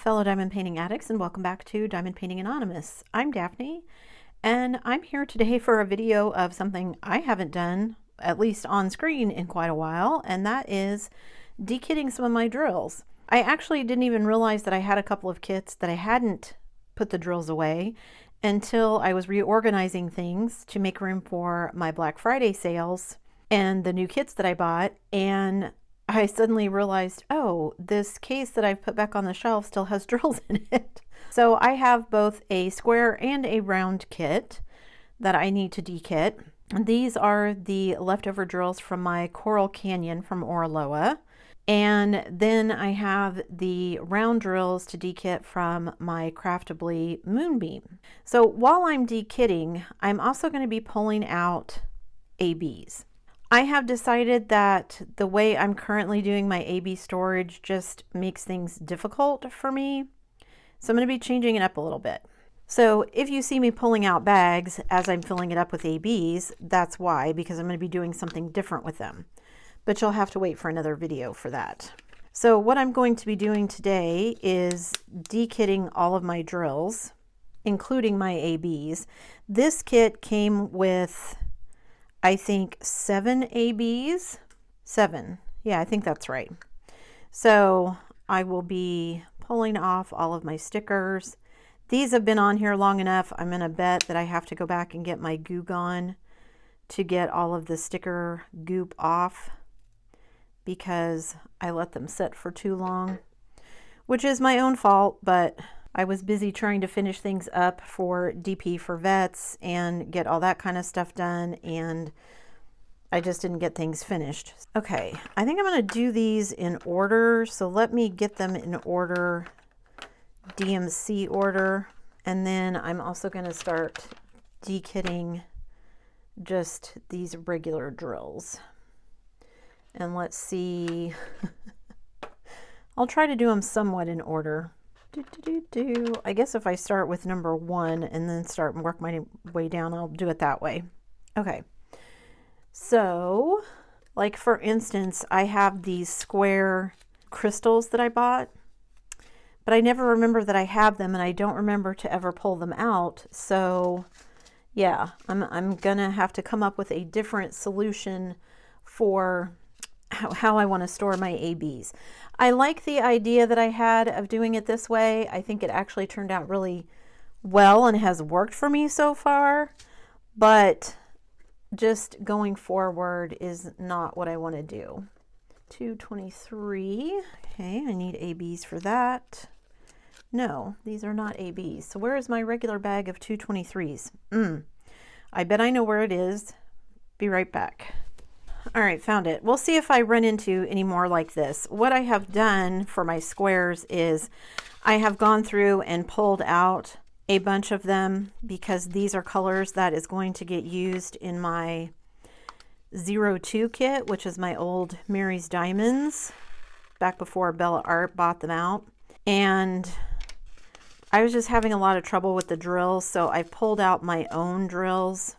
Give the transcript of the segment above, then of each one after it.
fellow diamond painting addicts, and welcome back to Diamond Painting Anonymous. I'm Daphne, and I'm here today for a video of something I haven't done, at least on screen, in quite a while, and that is dekitting some of my drills. I actually didn't even realize that I had a couple of kits that I hadn't put the drills away until I was reorganizing things to make room for my Black Friday sales and the new kits that I bought, and I suddenly realized, oh, this case that I've put back on the shelf still has drills in it. So I have both a square and a round kit that I need to dekit. These are the leftover drills from my Coral Canyon from Oraloa. And then I have the round drills to dekit from my Craftably Moonbeam. So while I'm dekitting, I'm also going to be pulling out ABs. I have decided that the way I'm currently doing my AB storage just makes things difficult for me. So I'm going to be changing it up a little bit. So if you see me pulling out bags as I'm filling it up with ABs, that's why, because I'm going to be doing something different with them. But you'll have to wait for another video for that. So what I'm going to be doing today is dekitting all of my drills, including my ABs. This kit came with, I think, 7 ABs. 7. Yeah, I think that's right. So I will be pulling off all of my stickers. These have been on here long enough. I'm going to bet that I have to go back and get my Goo Gone to get all of the sticker goop off because I let them sit for too long, which is my own fault, but I was busy trying to finish things up for DP for vets and get all that kind of stuff done, and I just didn't get things finished. Okay, I think I'm going to do these in order, so let me get them in order, DMC order, and then I'm also going to start dekitting just these regular drills. And let's see, I'll try to do them somewhat in order. I guess if I start with number 1 and then start and work my way down, I'll do it that way. Okay, so like for instance, I have these square crystals that I bought, but I never remember that I have them, and I don't remember to ever pull them out. So yeah, I'm gonna have to come up with a different solution for how I want to store my ABs. I like the idea that I had of doing it this way. I think it actually turned out really well and has worked for me so far, but just going forward is not what I want to do. 223. Okay, I need ABs for that. No, these are not ABs. So where is my regular bag of 223s? I bet I know where it is. Be right back. All right, found it. We'll see if I run into any more like this. What I have done for my squares is I have gone through and pulled out a bunch of them because these are colors that is going to get used in my 02 kit, which is my old Mary's Diamonds, back before Bella Art bought them out. And I was just having a lot of trouble with the drills, so I pulled out my own drills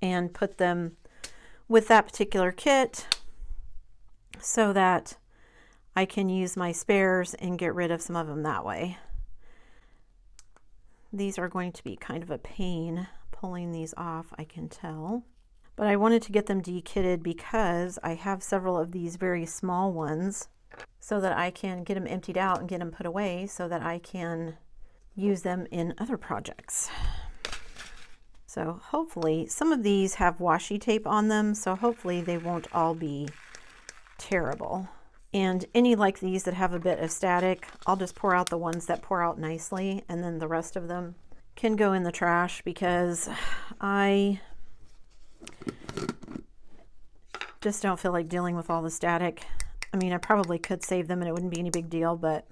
and put them with that particular kit so that I can use my spares and get rid of some of them that way. These are going to be kind of a pain pulling these off, I can tell. But I wanted to get them dekitted because I have several of these very small ones so that I can get them emptied out and get them put away so that I can use them in other projects. So hopefully, some of these have washi tape on them, so hopefully they won't all be terrible. And any like these that have a bit of static, I'll just pour out the ones that pour out nicely, and then the rest of them can go in the trash because I just don't feel like dealing with all the static. I mean, I probably could save them and it wouldn't be any big deal, but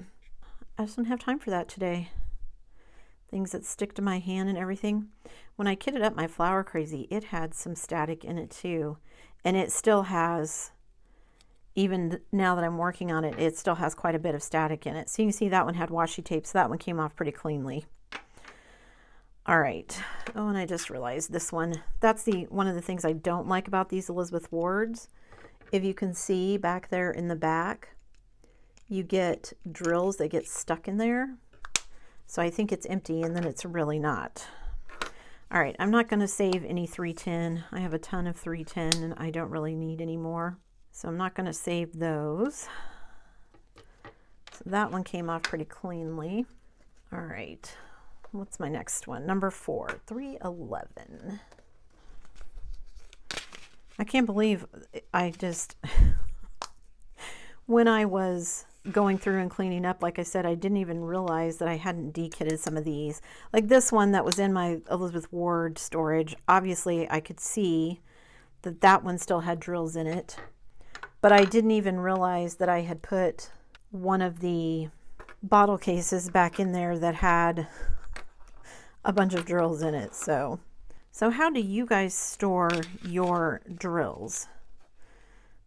I just don't have time for that today. Things that stick to my hand and everything. When I kitted up my Flower Crazy, it had some static in it too. And it still has, even now that I'm working on it, it still has quite a bit of static in it. So you can see that one had washi tape, so that one came off pretty cleanly. All right. Oh, and I just realized this one. That's one of the things I don't like about these Elizabeth Wards. If you can see back there in the back, you get drills that get stuck in there. So I think it's empty, and then it's really not. All right, I'm not going to save any 310. I have a ton of 310 and I don't really need any more. So I'm not going to save those. So that one came off pretty cleanly. All right, what's my next one? Number 4, 311. I can't believe I just, when I was going through and cleaning up, like I said, I didn't even realize that I hadn't dekitted some of these. Like this one that was in my Elizabeth Ward storage, obviously I could see that that one still had drills in it, but I didn't even realize that I had put one of the bottle cases back in there that had a bunch of drills in it. So how do you guys store your drills?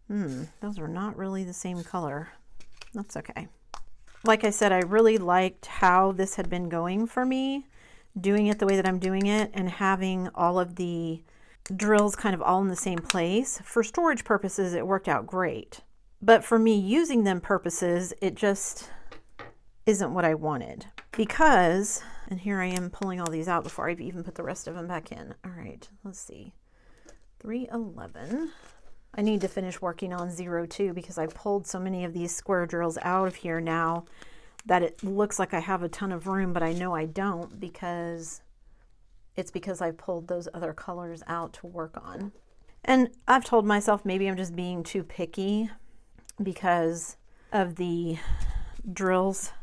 Those are not really the same color. That's okay. Like I said, I really liked how this had been going for me, doing it the way that I'm doing it and having all of the drills kind of all in the same place. For storage purposes, it worked out great. But for me using them purposes, it just isn't what I wanted. Because, and here I am pulling all these out before I've even put the rest of them back in. All right, let's see. 311. I need to finish working on 02 because I pulled so many of these square drills out of here now that it looks like I have a ton of room, but I know I don't because I pulled those other colors out to work on. And I've told myself maybe I'm just being too picky because of the drills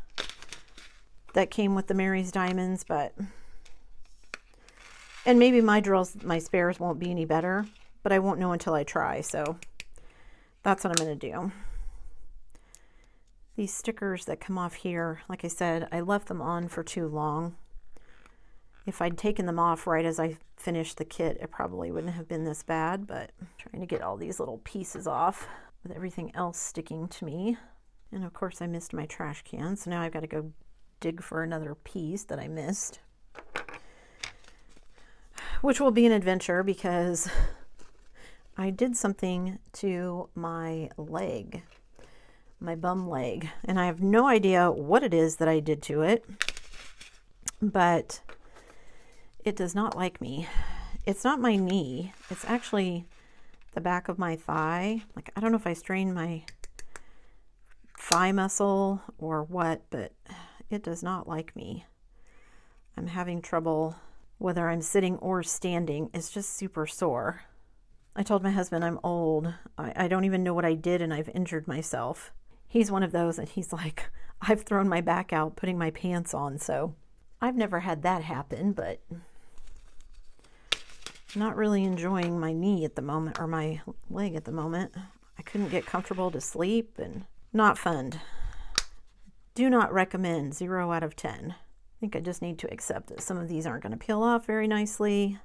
that came with the Mary's Diamonds, and maybe my drills, my spares won't be any better. But I won't know until I try, so that's what I'm going to do. These stickers that come off here, like I said, I left them on for too long. If I'd taken them off right as I finished the kit, it probably wouldn't have been this bad, but I'm trying to get all these little pieces off with everything else sticking to me. And of course I missed my trash can, so now I've got to go dig for another piece that I missed, which will be an adventure because I did something to my leg, my bum leg, and I have no idea what it is that I did to it, but it does not like me. It's not my knee. It's actually the back of my thigh. Like, I don't know if I strained my thigh muscle or what, but it does not like me. I'm having trouble whether I'm sitting or standing. It's just super sore. I told my husband I'm old. I don't even know what I did and I've injured myself. He's one of those and he's like, I've thrown my back out putting my pants on. So I've never had that happen, but not really enjoying my knee at the moment or my leg at the moment. I couldn't get comfortable to sleep and not fun. Do not recommend. 0 out of 10. I think I just need to accept that some of these aren't going to peel off very nicely.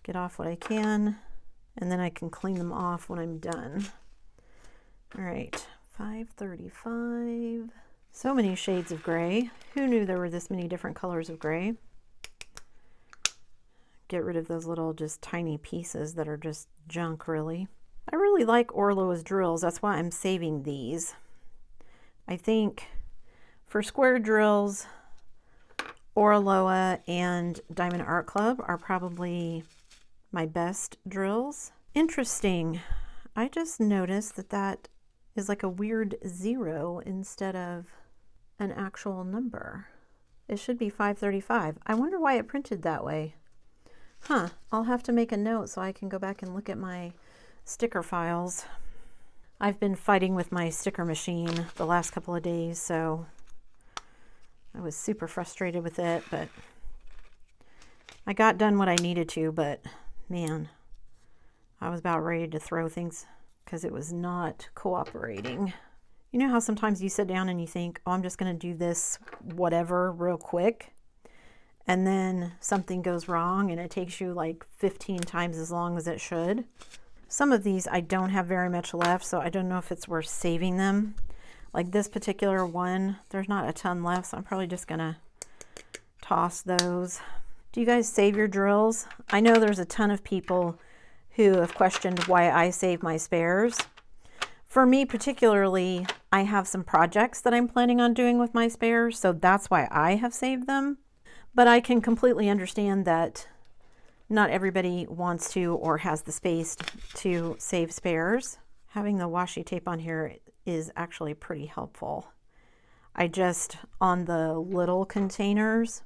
Get off what I can. And then I can clean them off when I'm done. All right, 535. So many shades of gray. Who knew there were this many different colors of gray? Get rid of those little just tiny pieces that are just junk, really. I really like Orloa's drills. That's why I'm saving these. I think for square drills, Orloa and Diamond Art Club are probably my best drills. Interesting. I just noticed that that is like a weird 0 instead of an actual number. It should be 535. I wonder why it printed that way. Huh. I'll have to make a note so I can go back and look at my sticker files. I've been fighting with my sticker machine the last couple of days, so I was super frustrated with it, but I got done what I needed to, but man, I was about ready to throw things because it was not cooperating. You know how sometimes you sit down and you think, oh, I'm just going to do this whatever real quick, and then something goes wrong and it takes you like 15 times as long as it should. Some of these I don't have very much left, so I don't know if it's worth saving them. Like this particular one, there's not a ton left, so I'm probably just going to toss those. Do you guys save your drills? I know there's a ton of people who have questioned why I save my spares. For me particularly, I have some projects that I'm planning on doing with my spares, so that's why I have saved them. But I can completely understand that not everybody wants to or has the space to save spares. Having the washi tape on here is actually pretty helpful. I just, on the little containers,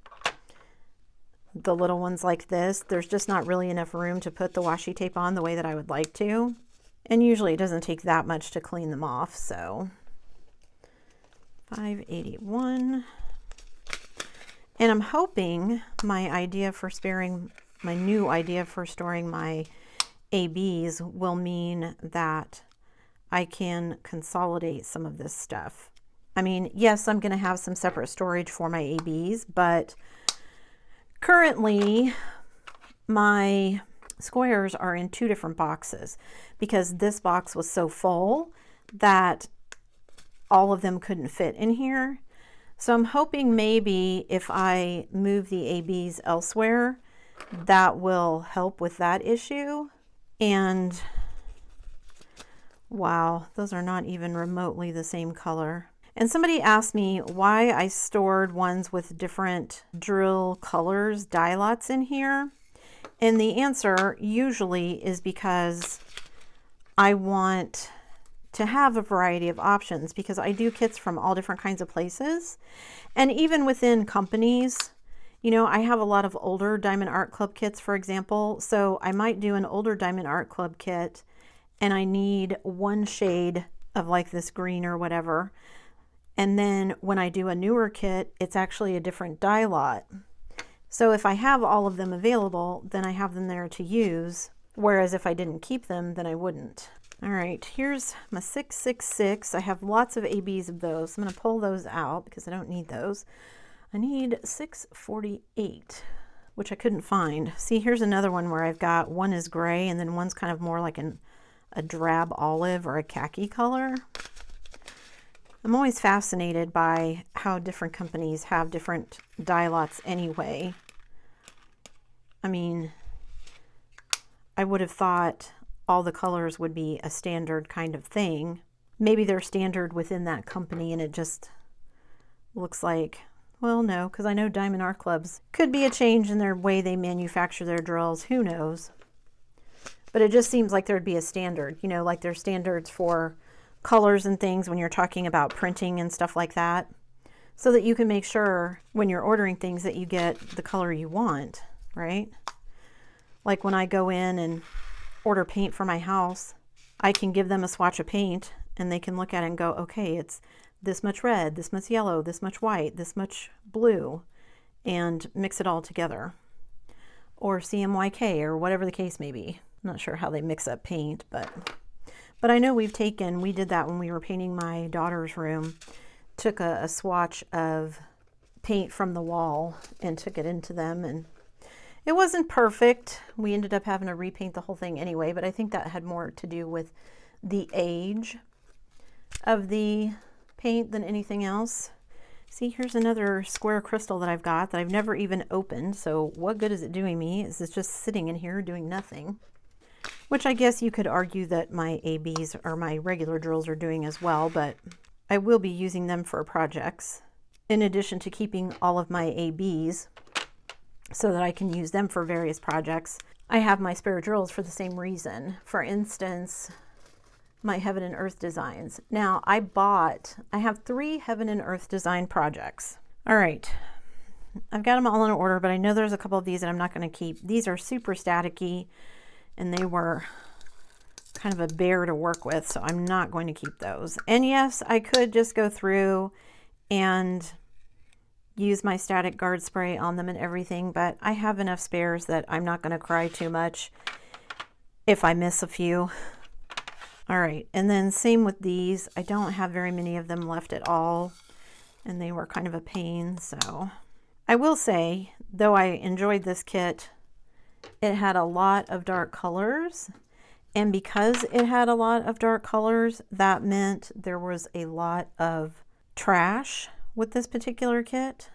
the little ones like this, there's just not really enough room to put the washi tape on the way that I would like to. And usually it doesn't take that much to clean them off, so 581. And I'm hoping my new idea for storing my ABs will mean that I can consolidate some of this stuff. I mean, yes, I'm going to have some separate storage for my ABs, but currently my squares are in 2 different boxes because this box was so full that all of them couldn't fit in here. So I'm hoping maybe if I move the ABs elsewhere, that will help with that issue. And wow, those are not even remotely the same color. And somebody asked me why I stored ones with different drill colors, die lots in here. And the answer usually is because I want to have a variety of options, because I do kits from all different kinds of places. And even within companies, you know, I have a lot of older Diamond Art Club kits, for example. So I might do an older Diamond Art Club kit and I need one shade of like this green or whatever. And then when I do a newer kit, it's actually a different die lot. So if I have all of them available, then I have them there to use. Whereas if I didn't keep them, then I wouldn't. All right, here's my 666. I have lots of ABs of those. I'm going to pull those out because I don't need those. I need 648, which I couldn't find. See, here's another one where I've got one is gray and then one's kind of more like a drab olive or a khaki color. I'm always fascinated by how different companies have different die lots anyway. I mean, I would have thought all the colors would be a standard kind of thing. Maybe they're standard within that company and it just looks like, well, no, because I know Diamond Art Clubs could be a change in their way they manufacture their drills. Who knows? But it just seems like there'd be a standard, you know, like there's standards for colors and things when you're talking about printing and stuff like that, so that you can make sure when you're ordering things that you get the color you want, right? Like when I go in and order paint for my house, I can give them a swatch of paint and they can look at it and go, okay, it's this much red, this much yellow, this much white, this much blue, and mix it all together. Or CMYK or whatever the case may be. I'm not sure how they mix up paint, but I know we did that when we were painting my daughter's room. Took a swatch of paint from the wall and took it into them, and it wasn't perfect. We ended up having to repaint the whole thing anyway, but I think that had more to do with the age of the paint than anything else. See, here's another square crystal that I've got that I've never even opened, so what good is it doing me? Is it just sitting in here doing nothing? Which I guess you could argue that my ABs or my regular drills are doing as well, but I will be using them for projects in addition to keeping all of my ABs so that I can use them for various projects. I have my spare drills for the same reason. For instance, my Heaven and Earth designs. Now I have 3 Heaven and Earth design projects. All right, I've got them all in order, but I know there's a couple of these that I'm not going to keep. These are super staticky and they were kind of a bear to work with, so I'm not going to keep those. And yes, I could just go through and use my static guard spray on them and everything, but I have enough spares that I'm not going to cry too much if I miss a few. All right, and then same with these. I don't have very many of them left at all, and they were kind of a pain. So I will say, though I enjoyed this kit, it had a lot of dark colors, and because it had a lot of dark colors, that meant there was a lot of trash with this particular kit.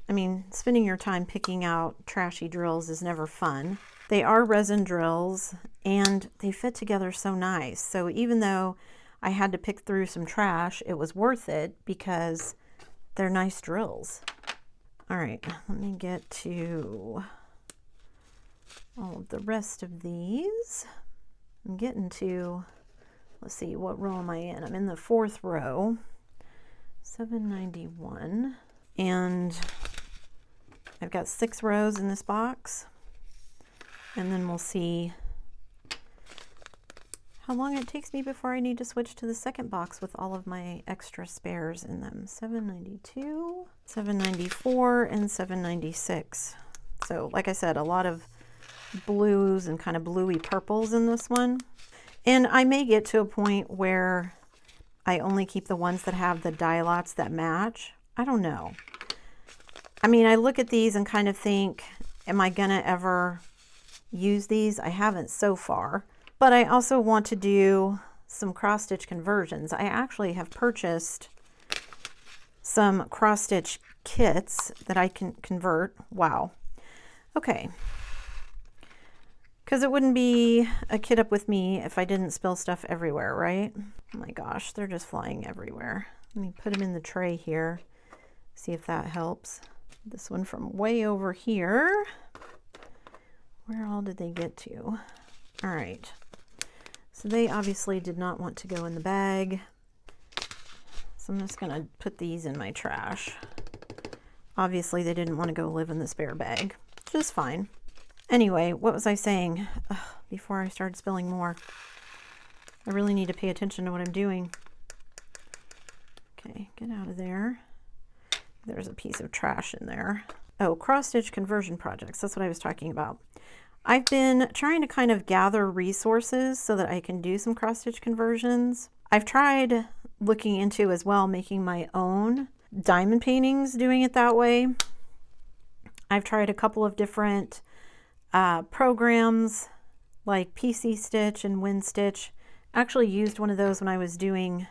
I mean, spending your time picking out trashy drills is never fun. They are resin drills and they fit together so nice. So even though I had to pick through some trash, it was worth it because they're nice drills. All right, let me get to all of the rest of these. I'm getting to, let's see, what row am I in? I'm in the 4th row, 791, and I've got 6 rows in this box, and then we'll see how long it takes me before I need to switch to the second box with all of my extra spares in them. 792, 794, and 796. So like I said, a lot of blues and kind of bluey purples in this one. And I may get to a point where I only keep the ones that have the dye lots that match. I don't know. I mean, I look at these and kind of think, am I gonna ever use these? I haven't so far. But I also want to do some cross-stitch conversions. I actually have purchased some cross-stitch kits that I can convert. Wow. Okay. Because it wouldn't be a kit up with me if I didn't spill stuff everywhere, right? Oh my gosh, they're just flying everywhere. Let me put them in the tray here, see if that helps. This one from way over here. Where all did they get to? All right. So they obviously did not want to go in the bag. So I'm just gonna put these in my trash. Obviously they didn't want to go live in the spare bag, which is fine. Anyway, what was I saying? Before I started spilling more. I really need to pay attention to what I'm doing. Okay, get out of there. There's a piece of trash in there. Oh, cross-stitch conversion projects. That's what I was talking about. I've been trying to kind of gather resources so that I can do some cross-stitch conversions. I've tried looking into as well making my own diamond paintings, doing it that way. I've tried a couple of different programs like PC Stitch and WinStitch. Actually used one of those when I was doing,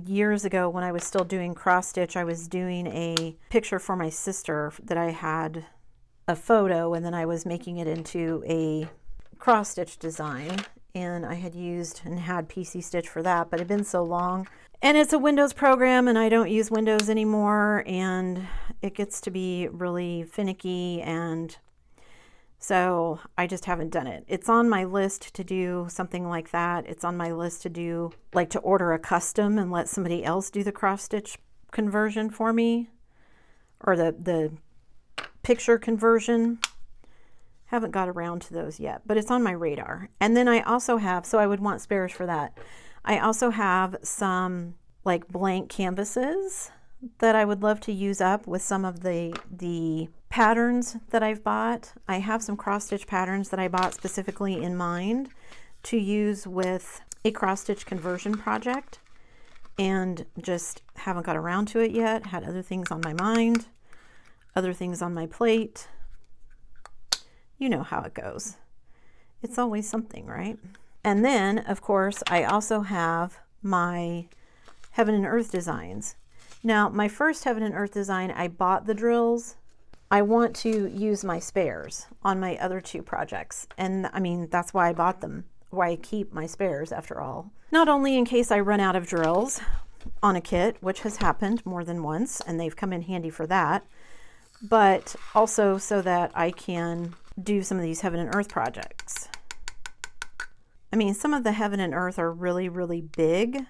years ago when I was still doing cross-stitch. I was doing a picture for my sister that I had a photo, and then I was making it into a cross-stitch design, and I had used and had PC Stitch for that, but it had been so long. And it's a Windows program, and I don't use Windows anymore, and it gets to be really finicky, and so I just haven't done it. It's on my list to do something like that. It's on my list to do, like, to order a custom and let somebody else do the cross-stitch conversion for me, or the picture conversion. Haven't got around to those yet, but it's on my radar. And then I also have, so I would want spares for that. I also have some like blank canvases that I would love to use up with some of the patterns that I've bought. I have some cross-stitch patterns that I bought specifically in mind to use with a cross-stitch conversion project, and just haven't got around to it yet. Had other things on my mind, other things on my plate. You know how it goes. It's always something, right? And then, of course, I also have my Heaven and Earth designs. Now, my first Heaven and Earth design, I bought the drills. I want to use my spares on my other two projects. And I mean, that's why I bought them, why I keep my spares after all. Not only in case I run out of drills on a kit, which has happened more than once, and they've come in handy for that, but also so that I can do some of these Heaven and Earth projects. I mean, some of the Heaven and Earth are really, really big.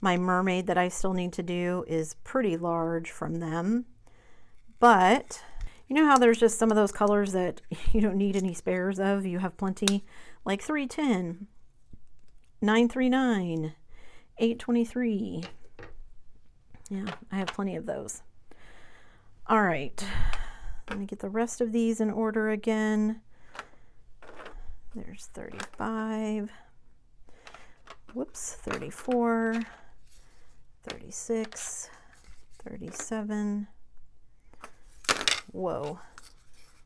My mermaid that I still need to do is pretty large from them. But you know how there's just some of those colors that you don't need any spares of? You have plenty, like 310, 939, 823. Yeah, I have plenty of those. All right, let me get the rest of these in order again. There's 35, whoops, 34, 36, 37, whoa,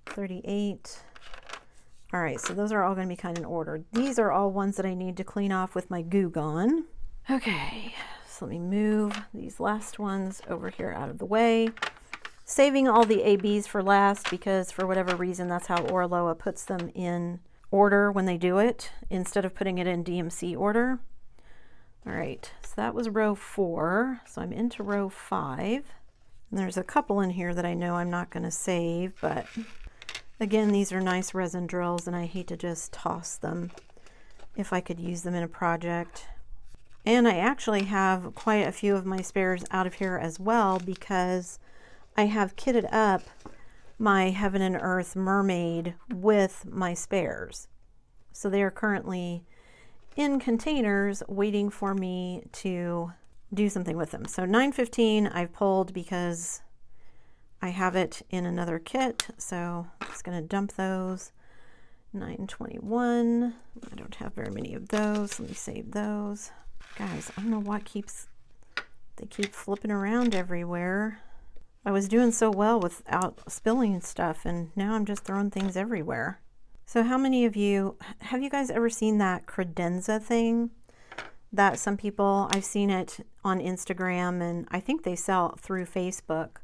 38. All right, so those are all going to be kind of in order. These are all ones that I need to clean off with my Goo Gone. Okay, so let me move these last ones over here out of the way. Saving all the ABs for last because for whatever reason, that's how Orloa puts them in order when they do it, instead of putting it in DMC order. All right, so that was row 4. So I'm into row 5. And there's a couple in here that I know I'm not going to save, but again, these are nice resin drills and I hate to just toss them if I could use them in a project. And I actually have quite a few of my spares out of here as well because I have kitted up my Heaven and Earth mermaid with my spares. So they are currently in containers waiting for me to do something with them. So 915 I've pulled because I have it in another kit, so I'm just going to dump those. 921, I don't have very many of those. Let me save those. Guys, I don't know what they keep flipping around everywhere. I was doing so well without spilling stuff, and now I'm just throwing things everywhere. So how many of you, have you guys ever seen that credenza thing? That some people, I've seen it on Instagram, and I think they sell through Facebook.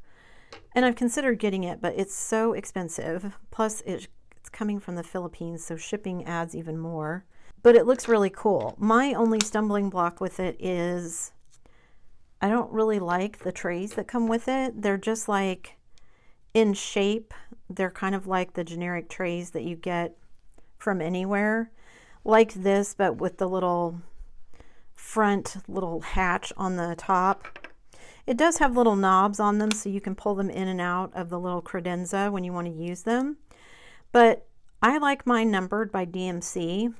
And I've considered getting it, but it's so expensive. Plus it's coming from the Philippines, so shipping adds even more. But it looks really cool. My only stumbling block with it is I don't really like the trays that come with it. They're just like in shape. They're kind of like the generic trays that you get from anywhere. Like this, but with the little front little hatch on the top. It does have little knobs on them so you can pull them in and out of the little credenza when you want to use them. But I like mine numbered by DMC.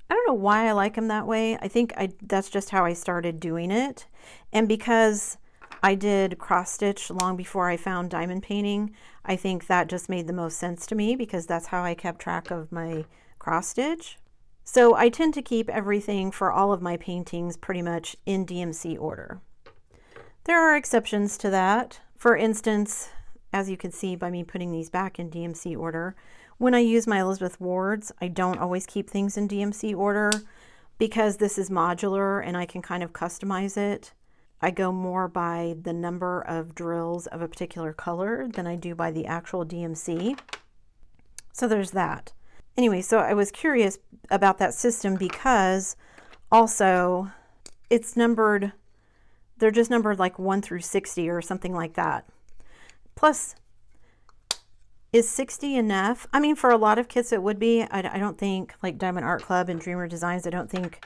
I don't know why I like them that way. I think that's just how I started doing it. And because I did cross stitch long before I found diamond painting, I think that just made the most sense to me because that's how I kept track of my cross stitch. So I tend to keep everything for all of my paintings pretty much in DMC order. There are exceptions to that. For instance, as you can see by me putting these back in DMC order, when I use my Elizabeth Wards, I don't always keep things in DMC order because this is modular and I can kind of customize it. I go more by the number of drills of a particular color than I do by the actual DMC. So there's that. Anyway, so I was curious about that system because also it's numbered, they're just numbered like 1 through 60 or something like that. Plus, is 60 enough? I mean, for a lot of kits it would be. I don't think, like Diamond Art Club and Dreamer Designs, I don't think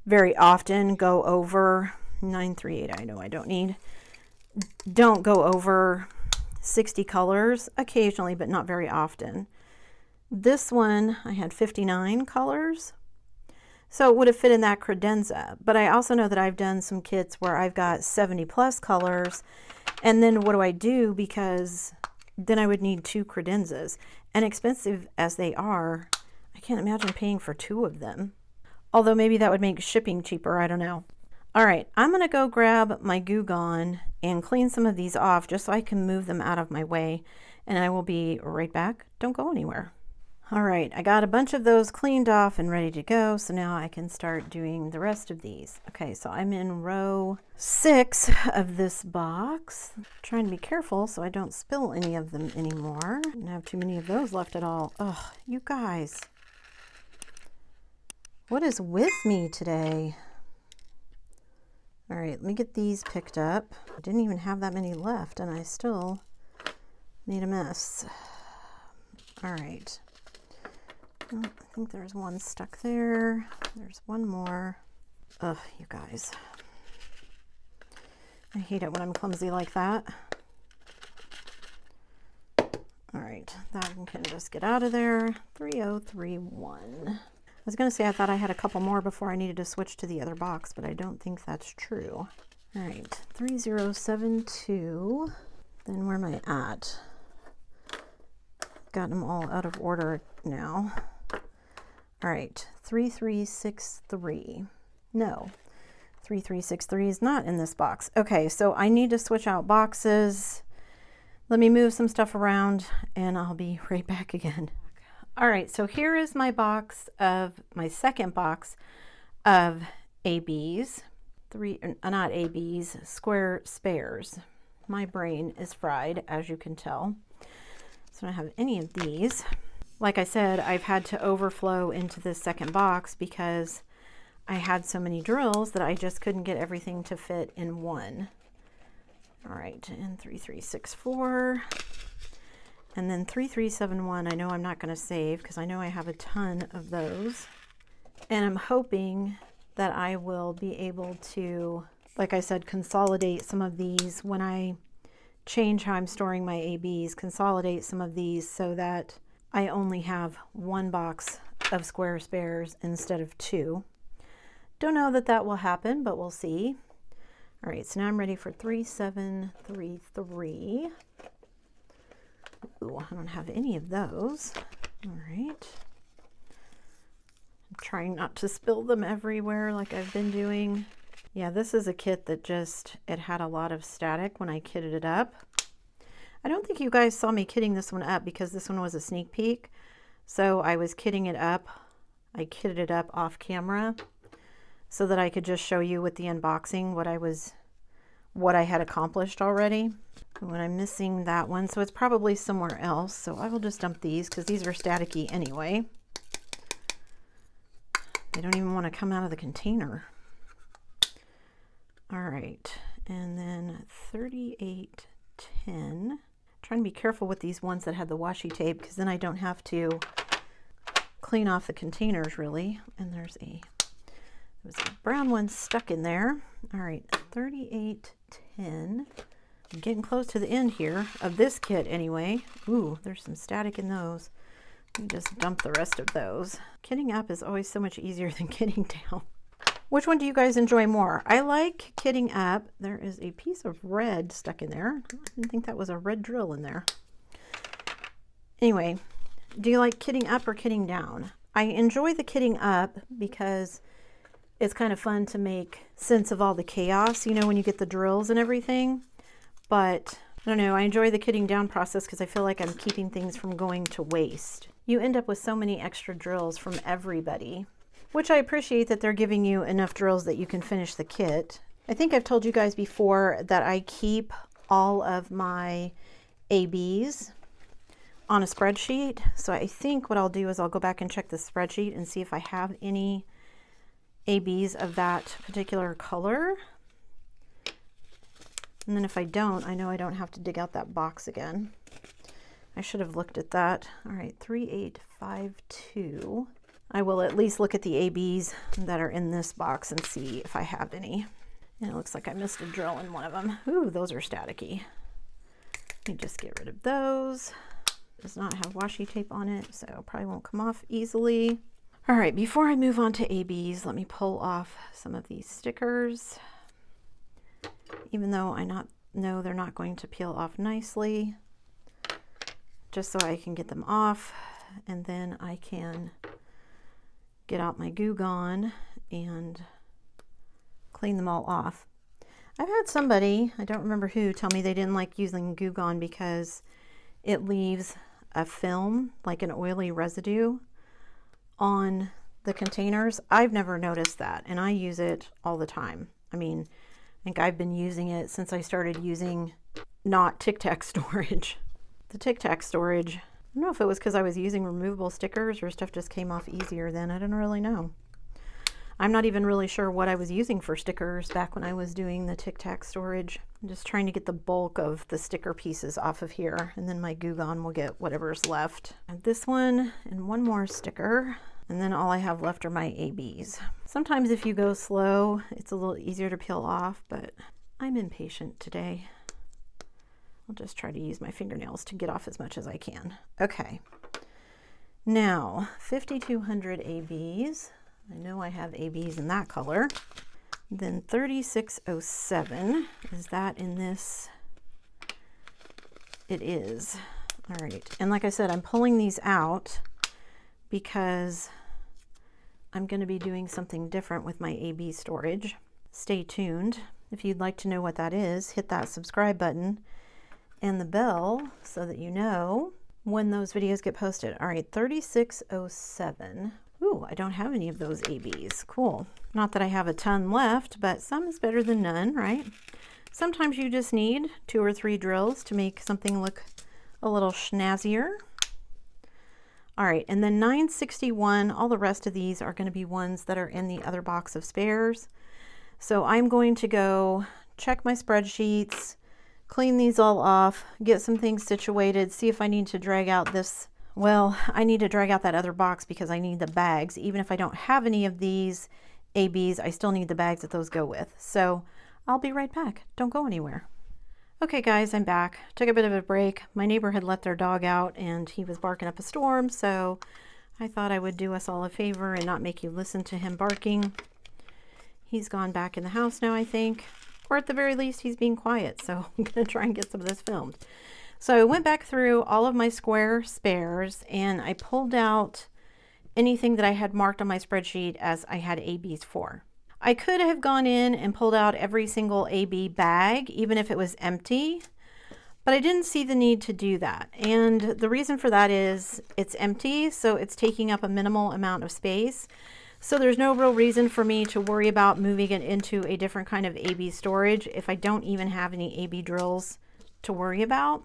very often go over 938. I know I don't go over 60 colors, occasionally, but not very often. This one, I had 59 colors. So it would have fit in that credenza. But I also know that I've done some kits where I've got 70 plus colors. And then what do I do? Because then I would need 2 credenzas. And expensive as they are, I can't imagine paying for 2 of them. Although maybe that would make shipping cheaper, I don't know. All right, I'm gonna go grab my Goo Gone and clean some of these off just so I can move them out of my way. And I will be right back. Don't go anywhere. All right, I got a bunch of those cleaned off and ready to go, so now I can start doing the rest of these. Okay, so I'm in row 6 of this box. I'm trying to be careful so I don't spill any of them anymore. I don't have too many of those left at all. Ugh, you guys. What is with me today? All right, let me get these picked up. I didn't even have that many left and I still made a mess. All right. Oh, I think there's one stuck there. There's one more. Ugh, you guys. I hate it when I'm clumsy like that. All right, that one can just get out of there. 3031. I was going to say I thought I had a couple more before I needed to switch to the other box, but I don't think that's true. All right, 3072. Then where am I at? Got them all out of order now. All right, 3363. No, 3363 is not in this box. Okay, so I need to switch out boxes. Let me move some stuff around and I'll be right back again. All right, so here is my my second box of ABs. Not ABs, square spares. My brain is fried, as you can tell. So I don't have any of these. Like I said, I've had to overflow into this second box because I had so many drills that I just couldn't get everything to fit in one. All right, and 3364, and then 3371. I know I'm not going to save because I know I have a ton of those, and I'm hoping that I will be able to, like I said, consolidate some of these when I change how I'm storing my ABs, consolidate some of these so that I only have one box of square spares instead of two. Don't know that that will happen, but we'll see. All right, so now I'm ready for 3733. Ooh, I don't have any of those. All right. I'm trying not to spill them everywhere like I've been doing. Yeah, this is a kit that just, it had a lot of static when I kitted it up. I don't think you guys saw me kitting this one up because this one was a sneak peek. So I was kitting it up. I kitted it up off camera so that I could just show you with the unboxing what I had accomplished already. When I'm missing that one, so it's probably somewhere else. So I will just dump these because these are staticky anyway. They don't even want to come out of the container. All right, and then 3810. Trying to be careful with these ones that have the washi tape because then I don't have to clean off the containers really. And there's a brown one stuck in there. All right, 3810. I'm getting close to the end here of this kit anyway. Ooh, there's some static in those. Let me just dump the rest of those. Kitting up is always so much easier than kitting down. Which one do you guys enjoy more? I like kitting up. There is a piece of red stuck in there. I didn't think that was a red drill in there. Anyway, do you like kitting up or kitting down? I enjoy the kitting up because it's kind of fun to make sense of all the chaos, you know, when you get the drills and everything. But I don't know, I enjoy the kitting down process because I feel like I'm keeping things from going to waste. You end up with so many extra drills from everybody, which I appreciate that they're giving you enough drills that you can finish the kit. I think I've told you guys before that I keep all of my ABs on a spreadsheet. So I think what I'll do is I'll go back and check the spreadsheet and see if I have any ABs of that particular color. And then if I don't, I know I don't have to dig out that box again. I should have looked at that. All right, 3852. I will at least look at the ABs that are in this box and see if I have any. And it looks like I missed a drill in one of them. Ooh, those are staticky. Let me just get rid of those. Does not have washi tape on it, so probably won't come off easily. All right, before I move on to ABs, let me pull off some of these stickers. Even though I know they're not going to peel off nicely, just so I can get them off, and then I can get out my Goo Gone and clean them all off. I've had somebody, I don't remember who, tell me they didn't like using Goo Gone because it leaves a film, like an oily residue, on the containers. I've never noticed that, and I use it all the time. I mean, I think I've been using it since I started using not Tic Tac storage. The Tic Tac storage, I don't know if it was because I was using removable stickers or stuff just came off easier then. I don't really know. I'm not even really sure what I was using for stickers back when I was doing the Tic Tac storage. I'm just trying to get the bulk of the sticker pieces off of here, and then my Goo Gone will get whatever's left. And this one and one more sticker, and then all I have left are my ABs. Sometimes if you go slow, it's a little easier to peel off, but I'm impatient today. I'll just try to use my fingernails to get off as much as I can. Okay, now 5200 ABs. I know I have ABs in that color. Then 3607, is that in this? It is. All right, and like I said, I'm pulling these out because I'm going to be doing something different with my AB storage. Stay tuned. If you'd like to know what that is, hit that subscribe button and the bell so that you know when those videos get posted. All right, 3607. Ooh, I don't have any of those ABs. Cool. Not that I have a ton left, but some is better than none, right? Sometimes you just need 2 or 3 drills to make something look a little snazzier. All right, and then 961, all the rest of these are going to be ones that are in the other box of spares. So I'm going to go check my spreadsheets, clean these all off, get some things situated, see if I need to drag out this. Well, I need to drag out that other box because I need the bags. Even if I don't have any of these ABs, I still need the bags that those go with. So I'll be right back. Don't go anywhere. Okay guys, I'm back. Took a bit of a break. My neighbor had let their dog out and he was barking up a storm, so I thought I would do us all a favor and not make you listen to him barking. He's gone back in the house now, I think, or at the very least he's being quiet, so I'm going to try and get some of this filmed. So I went back through all of my square spares and I pulled out anything that I had marked on my spreadsheet as I had ABs for. I could have gone in and pulled out every single AB bag, even if it was empty, but I didn't see the need to do that. And the reason for that is it's empty, so it's taking up a minimal amount of space. So there's no real reason for me to worry about moving it into a different kind of AB storage if I don't even have any AB drills to worry about.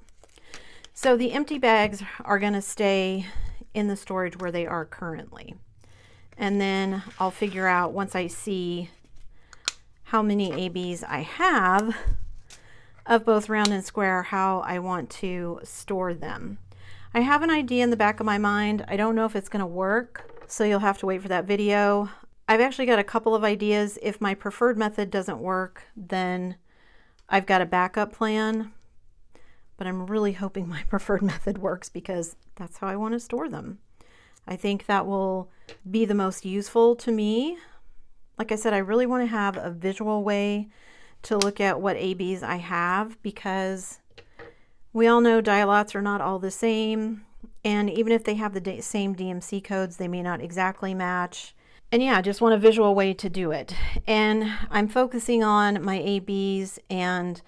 So the empty bags are going to stay in the storage where they are currently. And then I'll figure out once I see how many ABs I have of both round and square, how I want to store them. I have an idea in the back of my mind. I don't know if it's going to work, so you'll have to wait for that video. I've actually got a couple of ideas. If my preferred method doesn't work, then I've got a backup plan, but I'm really hoping my preferred method works because that's how I want to store them. I think that will be the most useful to me. Like I said, I really want to have a visual way to look at what ABs I have because we all know die lots are not all the same. And even if they have the same DMC codes, they may not exactly match. And yeah, I just want a visual way to do it. And I'm focusing on my ABs and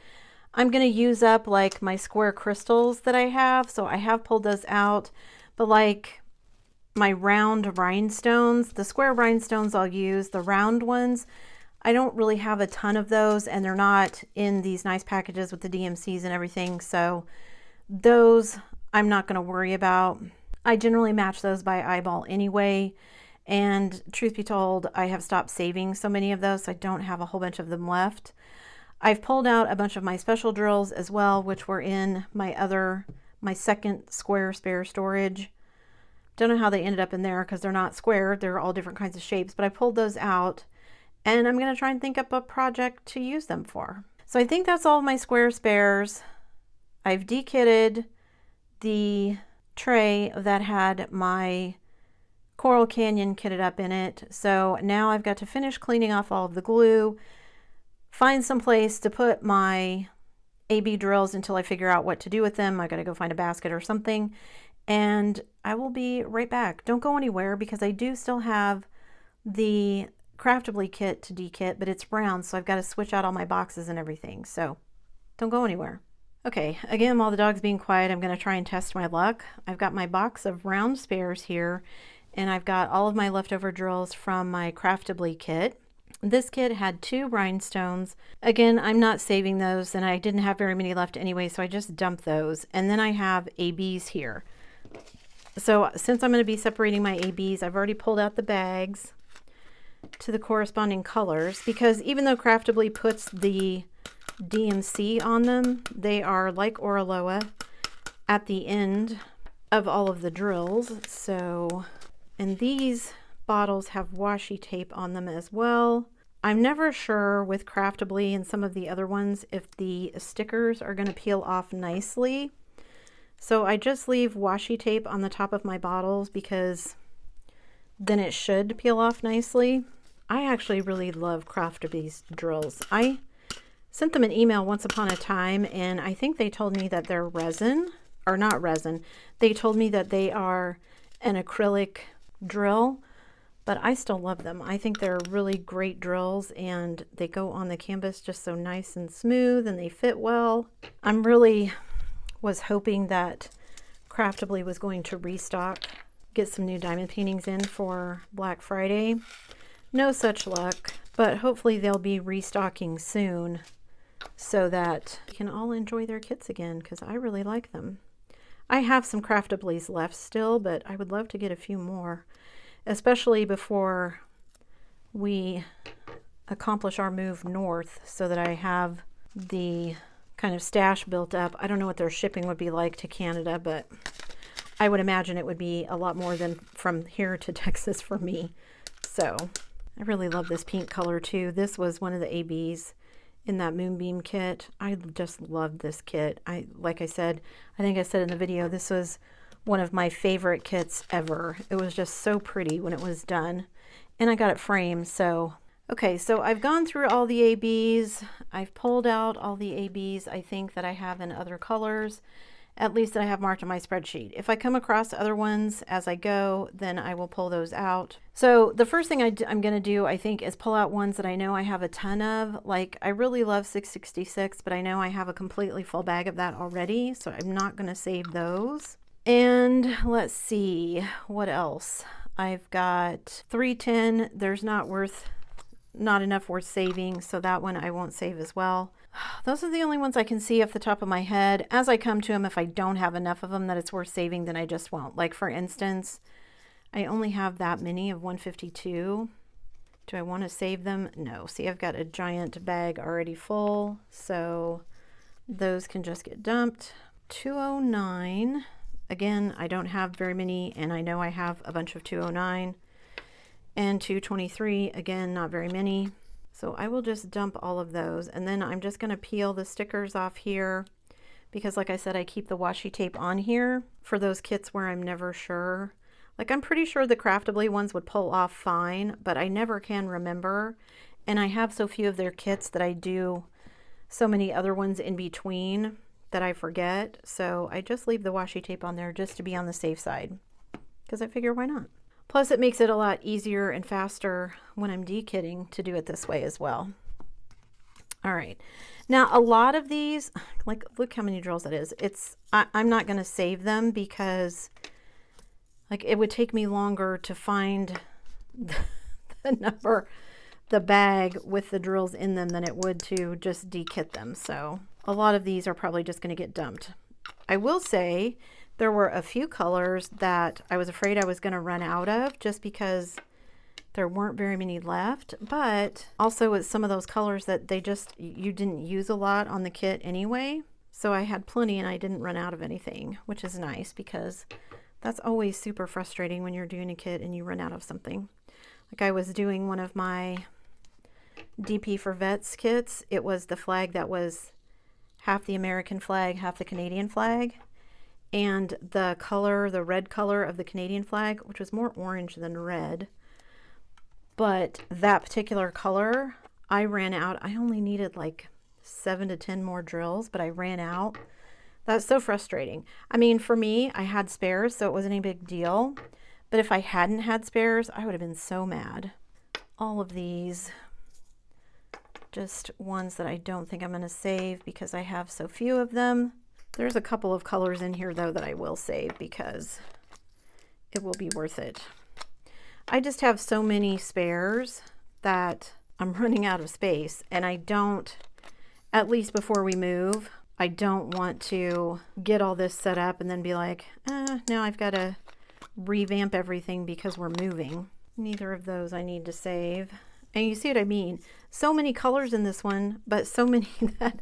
I'm going to use up like my square crystals that I have. So I have pulled those out, but like my round rhinestones, the square rhinestones I'll use, the round ones, I don't really have a ton of those and they're not in these nice packages with the DMCs and everything. So those I'm not going to worry about. I generally match those by eyeball anyway. And truth be told, I have stopped saving so many of those, so I don't have a whole bunch of them left. I've pulled out a bunch of my special drills as well, which were in my second square spare storage. Don't know how they ended up in there because they're not square. They're all different kinds of shapes, but I pulled those out and I'm going to try and think up a project to use them for. So I think that's all of my square spares. I've dekitted the tray that had my Coral Canyon kitted up in it. So now I've got to finish cleaning off all of the glue, find some place to put my AB drills until I figure out what to do with them. I got to go find a basket or something. And I will be right back. Don't go anywhere because I do still have the Craftably kit to dekit, but it's brown, so I've got to switch out all my boxes and everything. So don't go anywhere. Okay, again, while the dog's being quiet, I'm going to try and test my luck. I've got my box of round spares here, and I've got all of my leftover drills from my Craftably kit. This kit had 2 rhinestones. Again, I'm not saving those, and I didn't have very many left anyway, so I just dumped those. And then I have ABs here. So since I'm going to be separating my ABs, I've already pulled out the bags to the corresponding colors because even though Craftably puts the DMC on them, they are like Oraloa at the end of all of the drills. So, and these bottles have washi tape on them as well. I'm never sure with Craftably and some of the other ones if the stickers are going to peel off nicely. So I just leave washi tape on the top of my bottles because then it should peel off nicely. I actually really love Craftably's drills. I sent them an email once upon a time and I think they told me that they're resin, or not resin. They told me that they are an acrylic drill, but I still love them. I think they're really great drills and they go on the canvas just so nice and smooth and they fit well. I'm really was hoping that Craftably was going to restock, get some new diamond paintings in for Black Friday. No such luck, but hopefully they'll be restocking soon so that we can all enjoy their kits again because I really like them. I have some craftablies left still, but I would love to get a few more, especially before we accomplish our move north, so that I have the kind of stash built up. I don't know what their shipping would be like to Canada, but I would imagine it would be a lot more than from here to Texas for me. So I really love this pink color too. This was one of the ABs in that Moonbeam kit. I just loved this kit. Like I said, I think I said in the video, this was one of my favorite kits ever. It was just so pretty when it was done. And I got it framed, so. Okay, so I've gone through all the ABs. I've pulled out all the ABs I think that I have in other colors, at least that I have marked on my spreadsheet. If I come across other ones as I go, then I will pull those out. So the first thing I'm going to do, I think, is pull out ones that I know I have a ton of. Like, I really love 666, but I know I have a completely full bag of that already, so I'm not going to save those. And let's see, what else? I've got 310. There's not enough worth saving, so that one I won't save as well. Those are the only ones I can see off the top of my head. As I come to them, if I don't have enough of them that it's worth saving, then I just won't. Like, for instance, I only have that many of 152. Do I want to save them? No. See, I've got a giant bag already full, so those can just get dumped. 209. Again, I don't have very many, and I know I have a bunch of 209. And 223, again, not very many. So I will just dump all of those, and then I'm just going to peel the stickers off here because, like I said, I keep the washi tape on here for those kits where I'm never sure. Like, I'm pretty sure the Craftably ones would pull off fine, but I never can remember. And I have so few of their kits that I do so many other ones in between that I forget. So I just leave the washi tape on there just to be on the safe side, because I figure, why not? Plus, it makes it a lot easier and faster when I'm dekitting to do it this way as well. All right. Now, a lot of these, like, look how many drills that is. I'm not going to save them because, like, it would take me longer to find the bag with the drills in them than it would to just dekit them. So a lot of these are probably just going to get dumped. I will say, there were a few colors that I was afraid I was going to run out of just because there weren't very many left, but also it's some of those colors that you didn't use a lot on the kit anyway. So I had plenty and I didn't run out of anything, which is nice because that's always super frustrating when you're doing a kit and you run out of something. Like, I was doing one of my DP for Vets kits. It was the flag that was half the American flag, half the Canadian flag. And the color, the red color of the Canadian flag, which was more orange than red, but that particular color, I ran out. I only needed like 7 to 10 more drills, but I ran out. That's so frustrating. I mean, for me, I had spares, so it wasn't a big deal. But if I hadn't had spares, I would have been so mad. All of these, just ones that I don't think I'm going to save because I have so few of them. There's a couple of colors in here, though, that I will save because it will be worth it. I just have so many spares that I'm running out of space, and I don't, at least before we move, I don't want to get all this set up and then be like, now I've got to revamp everything because we're moving. Neither of those I need to save. And you see what I mean? So many colors in this one, but so many that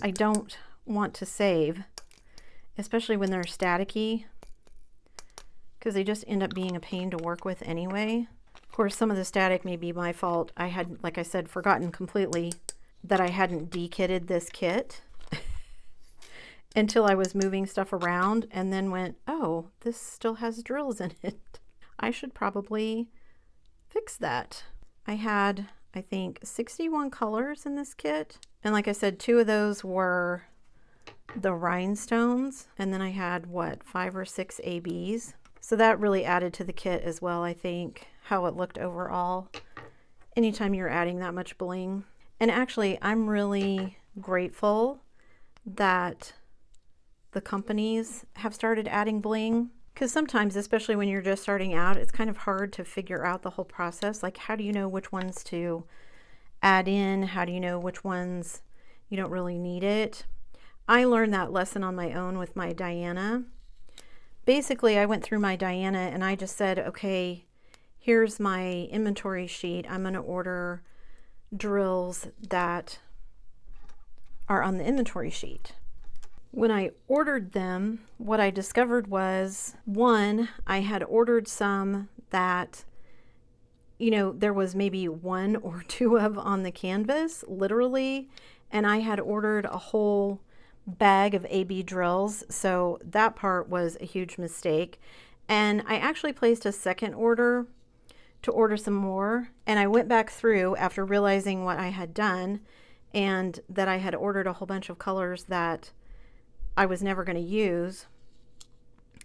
I don't want to save, especially when they're staticky, because they just end up being a pain to work with anyway. Of course, some of the static may be my fault. I had, like I said, forgotten completely that I hadn't dekitted this kit until I was moving stuff around, and then went, oh, this still has drills in it. I should probably fix that. I had, I think, 61 colors in this kit, and like I said, 2 of those were the rhinestones, and then I had, what, 5 or 6 ABs. So that really added to the kit as well, I think, how it looked overall. Anytime you're adding that much bling. And actually, I'm really grateful that the companies have started adding bling, because sometimes, especially when you're just starting out, it's kind of hard to figure out the whole process. Like, how do you know which ones to add in? How do you know which ones you don't really need it? I learned that lesson on my own with my Diana, basically I went through my Diana and I just said, okay, here's my inventory sheet. I'm going to order drills that are on the inventory sheet. When I ordered them, what I discovered was, one, I had ordered some that, you know, there was maybe one or two of on the canvas, literally, and I had ordered a whole bag of AB drills, so that part was a huge mistake. And I actually placed a second order to order some more, and I went back through after realizing what I had done and that I had ordered a whole bunch of colors that I was never going to use,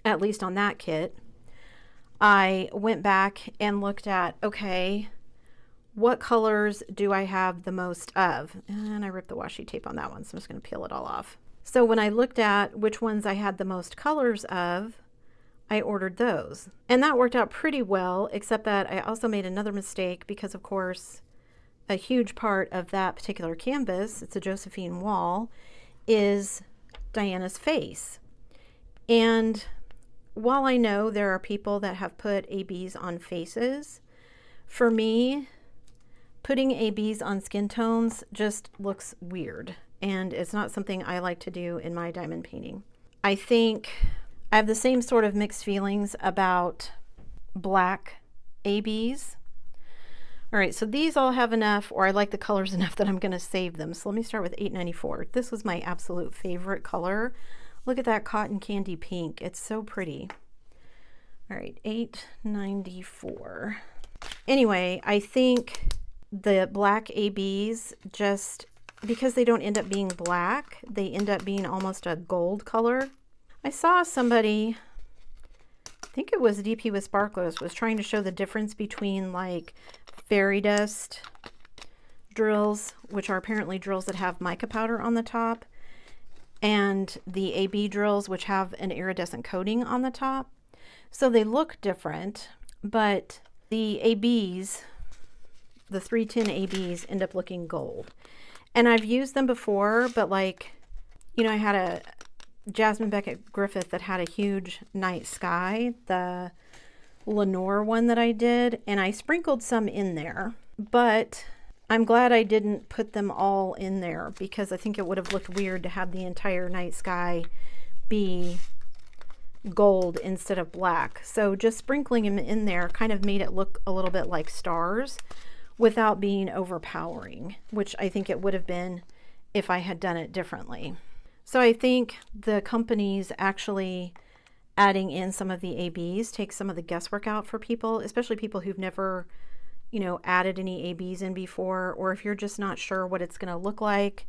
at least on that kit. I went back and looked at, okay, what colors do I have the most of? And I ripped the washi tape on that one, so I'm just going to peel it all off. So when I looked at which ones I had the most colors of, I ordered those. And that worked out pretty well, except that I also made another mistake because, of course, a huge part of that particular canvas, it's a Josephine wall, is Diana's face. And while I know there are people that have put ABs on faces, for me, putting ABs on skin tones just looks weird, and it's not something I like to do in my diamond painting. I think I have the same sort of mixed feelings about black ABs. All right, so these all have enough, or I like the colors enough that I'm going to save them. So let me start with 894. This was my absolute favorite color. Look at that cotton candy pink. It's so pretty. All right, 894. Anyway, I think the black ABs, just because they don't end up being black, they end up being almost a gold color. I saw somebody, I think it was DP with Sparklers, was trying to show the difference between like fairy dust drills, which are apparently drills that have mica powder on the top, and the AB drills, which have an iridescent coating on the top. So they look different, but the ABs, the 310 ABs, end up looking gold. And I've used them before, but like, you know, I had a Jasmine Beckett Griffith that had a huge night sky, the Lenore one that I did, and I sprinkled some in there, but I'm glad I didn't put them all in there because I think it would have looked weird to have the entire night sky be gold instead of black. So just sprinkling them in there kind of made it look a little bit like stars without being overpowering, which I think it would have been if I had done it differently. So I think the companies actually adding in some of the ABs takes some of the guesswork out for people, especially people who've never, you know, added any ABs in before, or if you're just not sure what it's going to look like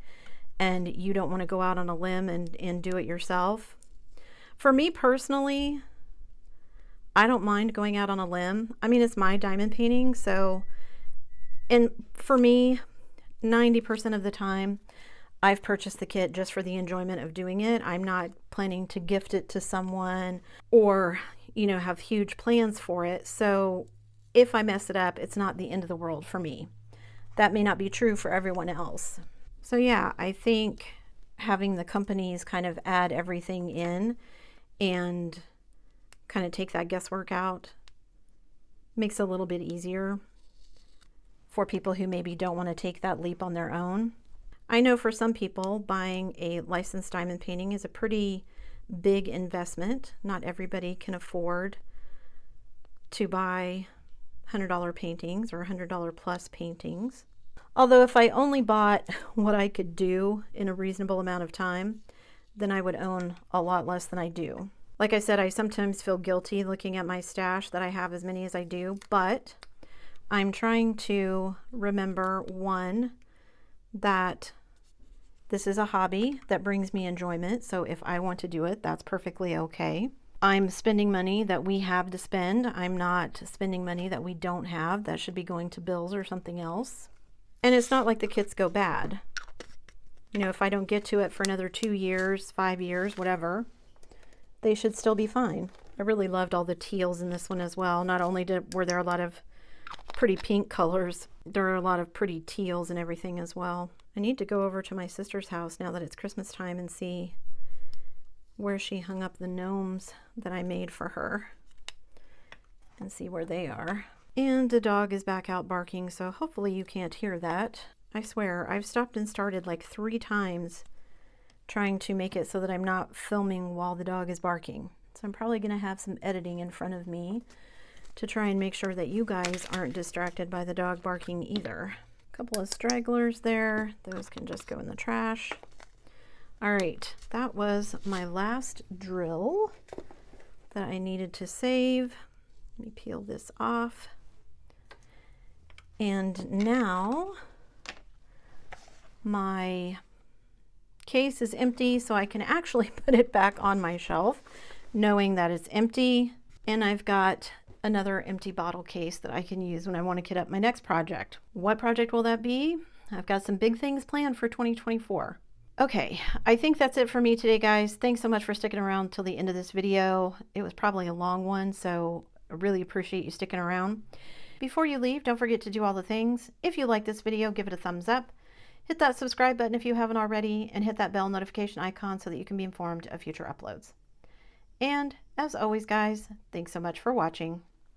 and you don't want to go out on a limb and do it yourself. For me personally, I don't mind going out on a limb. I mean, it's my diamond painting, so, and for me, 90% of the time, I've purchased the kit just for the enjoyment of doing it. I'm not planning to gift it to someone or, you know, have huge plans for it. So if I mess it up, it's not the end of the world for me. That may not be true for everyone else. So yeah, I think having the companies kind of add everything in and kind of take that guesswork out makes it a little bit easier for people who maybe don't want to take that leap on their own. I know for some people, buying a licensed diamond painting is a pretty big investment. Not everybody can afford to buy $100 paintings or $100 plus paintings. Although if I only bought what I could do in a reasonable amount of time, then I would own a lot less than I do. Like I said, I sometimes feel guilty looking at my stash that I have as many as I do, but I'm trying to remember, one, that this is a hobby that brings me enjoyment, so if I want to do it, that's perfectly okay. I'm spending money that we have to spend. I'm not spending money that we don't have. That should be going to bills or something else. And it's not like the kits go bad. You know, if I don't get to it for another 2 years, 5 years, whatever, they should still be fine. I really loved all the teals in this one as well. Not only were there a lot of pretty pink colors, there are a lot of pretty teals and everything as well. I need to go over to my sister's house now that it's Christmas time and see where she hung up the gnomes that I made for her and see where they are. And the dog is back out barking, so hopefully you can't hear that. I swear, I've stopped and started like 3 times trying to make it so that I'm not filming while the dog is barking. So I'm probably going to have some editing in front of me to try and make sure that you guys aren't distracted by the dog barking either. A couple of stragglers there. Those can just go in the trash. All right, that was my last drill that I needed to save. Let me peel this off. And now my case is empty, so I can actually put it back on my shelf knowing that it's empty. And I've got another empty bottle case that I can use when I want to kit up my next project. What project will that be? I've got some big things planned for 2024. Okay, I think that's it for me today, guys. Thanks so much for sticking around till the end of this video. It was probably a long one, so I really appreciate you sticking around. Before you leave, don't forget to do all the things. If you like this video, give it a thumbs up. Hit that subscribe button if you haven't already, and hit that bell notification icon so that you can be informed of future uploads. And as always, guys, thanks so much for watching.